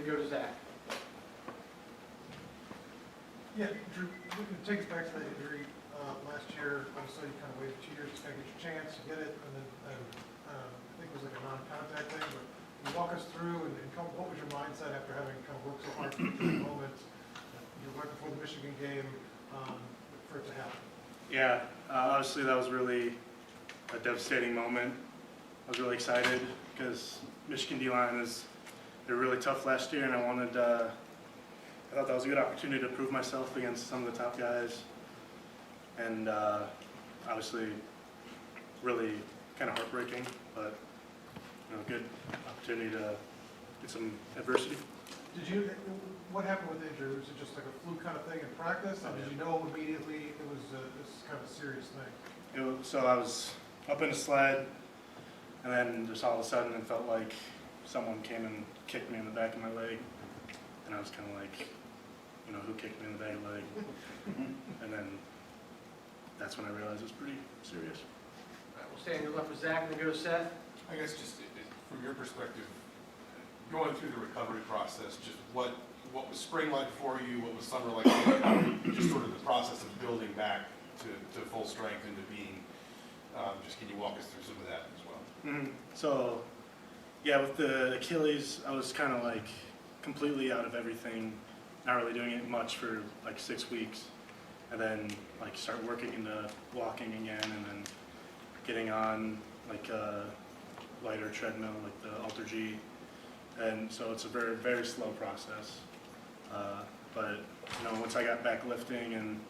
go to Zach. Yeah, Drew, it takes back to that injury last year. Obviously, you kind of waited 2 years to kind of get your chance to get it, and then I think it was like a non-contact thing. But can you walk us through and what was your mindset after having kind of worked so hard to get to the moment? You're right before the Michigan game for it to happen. Yeah, obviously that was really a devastating moment. I was really excited because Michigan D-line they're really tough last year, and I thought that was a good opportunity to prove myself against some of the top guys, and obviously really kind of heartbreaking, but good opportunity to get some adversity. What happened with the injury? Was it just like a fluke kind of thing in practice? And did you know immediately it was this kind of a serious thing? So I was up in a sled, and then just all of a sudden it felt like someone came and kicked me in the back of my leg, and I was kind of like, who kicked me in the back of the leg? And then that's when I realized it was pretty serious. All right, we'll stay on your left with Zach and then go to Seth. I guess just from your perspective, going through the recovery process, just what was spring like for you, what was summer like for you, just sort of the process of building back to full strength and to being, just can you walk us through some of that as well? Mm-hmm. So, yeah, with the Achilles, I was kind of like completely out of everything, not really doing it much for like 6 weeks, and then like start working into walking again, and then getting on like a lighter treadmill, like the Alter G, and so it's a very, very slow process. But once I got back lifting and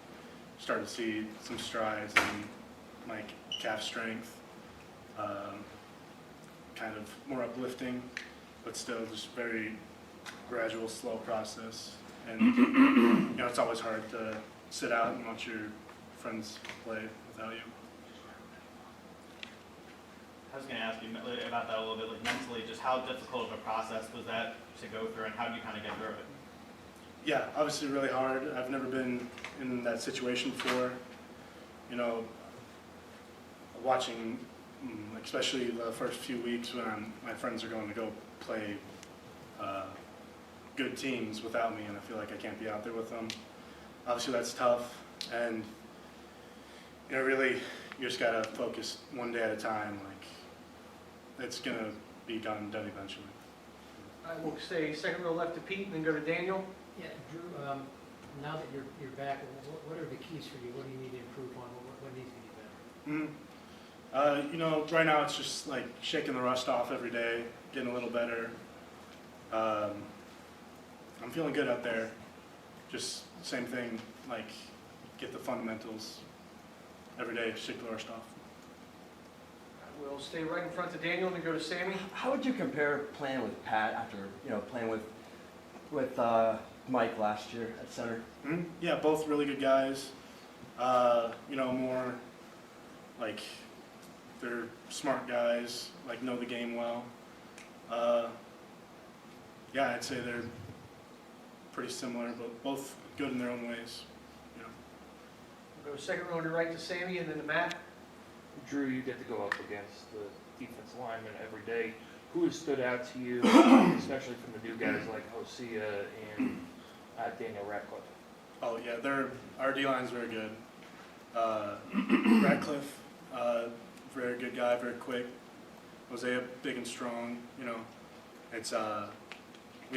started to see some strides in my calf strength, kind of more uplifting, but still just very gradual, slow process. And it's always hard to sit out and watch your friends play without you. I was going to ask you about that a little bit, like mentally, just how difficult of a process was that to go through, and how did you kind of get through it? Yeah, obviously really hard. I've never been in that situation before. Watching, especially the first few weeks when my friends are going to go play good teams without me, and I feel like I can't be out there with them. Obviously that's tough, and really you just gotta focus one day at a time. Like it's gonna be done eventually. All right, we'll stay second row left to Pete and then go to Daniel. Yeah, Drew, now that you're back, what are the keys for you? What do you need to improve on? What needs to be better? Right now it's just like shaking the rust off every day, getting a little better. I'm feeling good out there. Just same thing, like get the fundamentals every day, shake the rust off. We'll stay right in front to Daniel and then go to Sammy. How would you compare playing with Pat after playing with Mike last year at center? Mm-hmm. Yeah, both really good guys. More like they're smart guys, like know the game well. Yeah, I'd say they're pretty similar, but both good in their own ways. We'll go second row to right to Sammy and then to Matt. Drew, you get to go up against the defense lineman every day. Who has stood out to you, especially from the new guys like Hoosier and Daniel Ratcliffe? Oh yeah, our D-line's very good. Ratcliffe, very good guy, very quick. Hosea, big and strong. It's we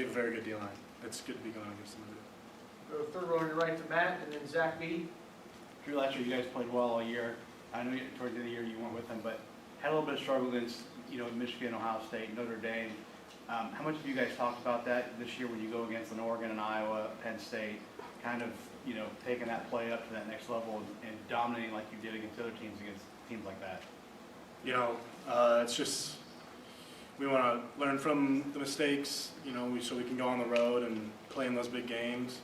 have a very good D-line. It's good to be going against them. Go third row to right to Matt and then Zach B. Drew, last year you guys played well all year. I know towards the end of the year you weren't with them, but had a little bit of struggle against Michigan, Ohio State, Notre Dame. How much have you guys talked about that this year when you go against an Oregon and Iowa, Penn State, kind of taking that play up to that next level and dominating like you did against other teams, against teams like that? It's just we want to learn from the mistakes, so we can go on the road and play in those big games,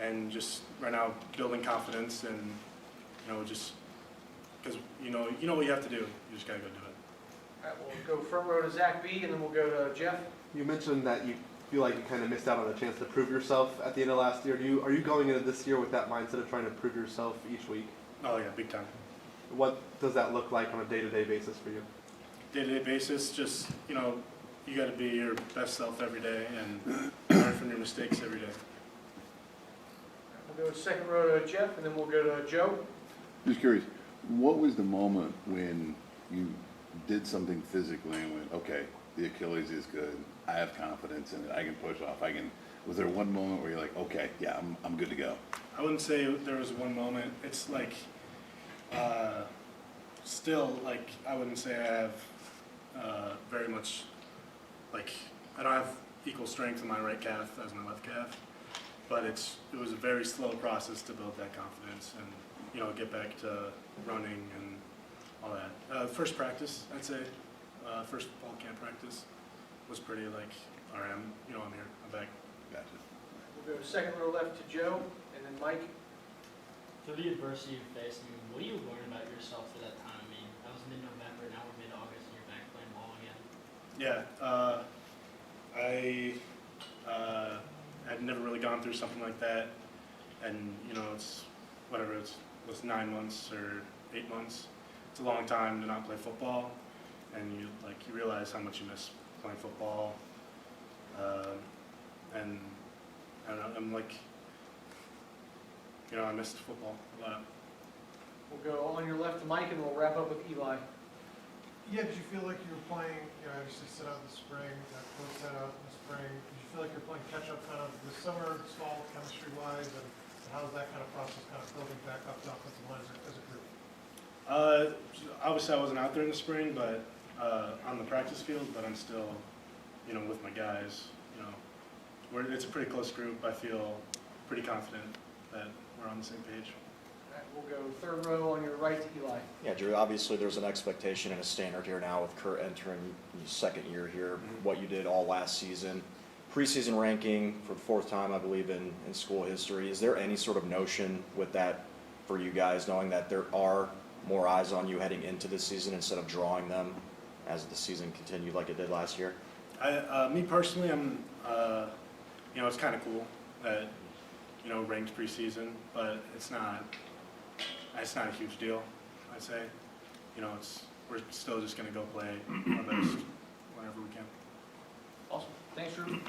and just right now building confidence and just because you know what you have to do. You just gotta go do it. All right, we'll go front row to Zach B and then we'll go to Jeff. You mentioned that you feel like you kind of missed out on a chance to prove yourself at the end of last year. Are you going into this year with that mindset of trying to prove yourself each week? Oh yeah, big time. What does that look like on a day-to-day basis for you? Day-to-day basis, just you got to be your best self every day, and mistakes every day. We'll go second row to Jeff, and then we'll go to Joe. Just curious, what was the moment when you did something physically and went, okay, the Achilles is good, I have confidence in it, I can push off, was there one moment where you're like, okay, yeah, I'm good to go? I wouldn't say there was one moment. It's like, still, like, I wouldn't say I have very much, like, I don't have equal strength in my right calf as my left calf, but it was a very slow process to build that confidence and, you know, get back to running and all that. First practice, I'd say, first fall camp practice was pretty like, all right, I'm here, I'm back. Gotcha. We'll go second row left to Joe, and then Mike. Through the adversity you faced, what do you learn about yourself through that time? That was mid-November, now we're mid-August, and you're back playing ball again. Yeah, I had never really gone through something like that, and it's whatever it was 9 months or 8 months. It's a long time to not play football, and you realize how much you miss playing football, and I don't know, I'm like, I missed football a lot. We'll go on your left to Mike, and we'll wrap up with Eli. Yeah, did you feel like you were playing, obviously set out in the spring, close set out in the spring, did you feel like you're playing catch-up kind of this summer, this fall, chemistry-wise, and how's that kind of process kind of building back up the offensive line as a group? Obviously I wasn't out there in the spring, but on the practice field, but I'm still, with my guys, it's a pretty close group. I feel pretty confident that we're on the same page. All right, we'll go third row on your right to Eli. Yeah, Drew, obviously there's an expectation and a standard here now with Kurt entering his second year here, what you did all last season. Preseason ranking for the fourth time, I believe, in school history. Is there any sort of notion with that for you guys, knowing that there are more eyes on you heading into this season instead of drawing them as the season continued like it did last year? Me personally, I'm, it's kind of cool that, ranked preseason, but it's not a huge deal, I'd say. We're still just going to go play our best whenever we can. Awesome. Thanks, Drew.